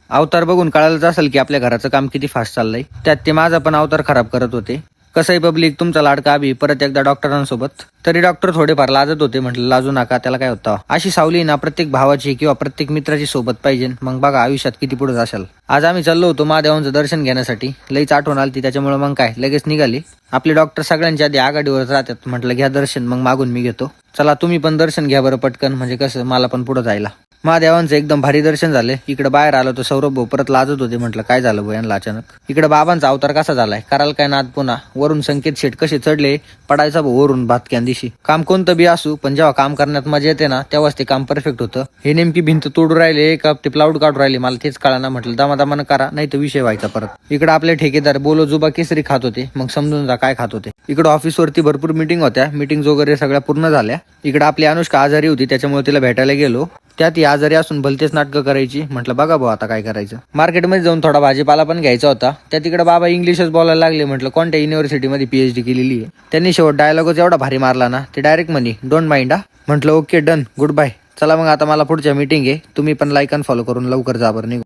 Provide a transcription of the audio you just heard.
अवतार बघून कळालंच असेल की आपल्या घराचं काम किती फास्ट चाललंय. त्यात ते माझा पण अवतार खराब करत होते. कसंही पब्लिक, तुमचा लाडका अभि परत एकदा डॉक्टरांसोबत. तरी डॉक्टर थोडेफार लाजत होते. म्हटलं लाजू नका, त्याला काय होतं. अशी सावली ना प्रत्येक भावाची किंवा प्रत्येक मित्राची सोबत पाहिजे. मग बघा आयुष्यात किती पुढे जाशाल. आज आम्ही चाललो होतो महादेवांचं दर्शन घेण्यासाठी. लईच आठवण आली त्याच्यामुळे मग काय लगेच निघाली. आपले डॉक्टर सगळ्यांच्या आधी आघाडीवर राहतात. म्हटलं घ्या दर्शन, मग मागून मी घेतो. चला तुम्ही पण दर्शन घ्या बरं पटकन, म्हणजे कसं मला पण पुढे जायला. महादेवांचं एकदम भारी दर्शन झाले. इकडे बाहेर आलो तर सौरभ भाऊ परत लाजत होते. म्हटलं काय झालं भाऊ यांना अचानक. इकडे बाबांचा अवतार कसा झालाय, कराल काय नाद पुन्हा. वरून संकेत शेठ कसे चढले, पडायचा भाऊ वरून भातक्यान दिशी. काम कोणतं बी असू, पण जेव्हा काम करण्यात मजा येते ना तेव्हाच ते काम परफेक्ट होतं. हे नेमकी भिंत तोडू राहिले का ते प्लाउड काढू राहिले मला तेच कळाना. म्हटलं दमादमानं करा, नाही तर विषय व्हायचा परत. इकडे आपले ठेकेदार बोलो जुबा केसरी खात होते. मग समजून जा काय खात होते. इकडे ऑफिसवरती भरपूर मीटिंग होत्या. मीटिंग वगैरे सगळ्या पूर्ण झाल्या. इकडे आपली अनुष्का आजारी होती त्याच्यामुळे तिला भेटायला गेलो. त्यात ही आजारी असून भलतेच नाटकं करायची. म्हटलं बघा भाऊ आता काय करायचं. मार्केटमध्ये जाऊन थोडा भाजीपाला पण घ्यायचा होता. त्या तिकडे बाबा इंग्लिशच बोलायला लागले. म्हटलं कोणत्या युनिव्हर्सिटीमध्ये PhD केलेली आहे. त्यांनी शेवट डायलॉगच एवढा भारी मारला ना, ते डायरेक्ट म्हणे डोंट माइंड. म्हटलं ओके डन, गुड बाय. चला मग आता मला पुढच्या मीटिंग आहे. तुम्ही पण लाईक आणि फॉलो करून लवकर जा बरं निघू.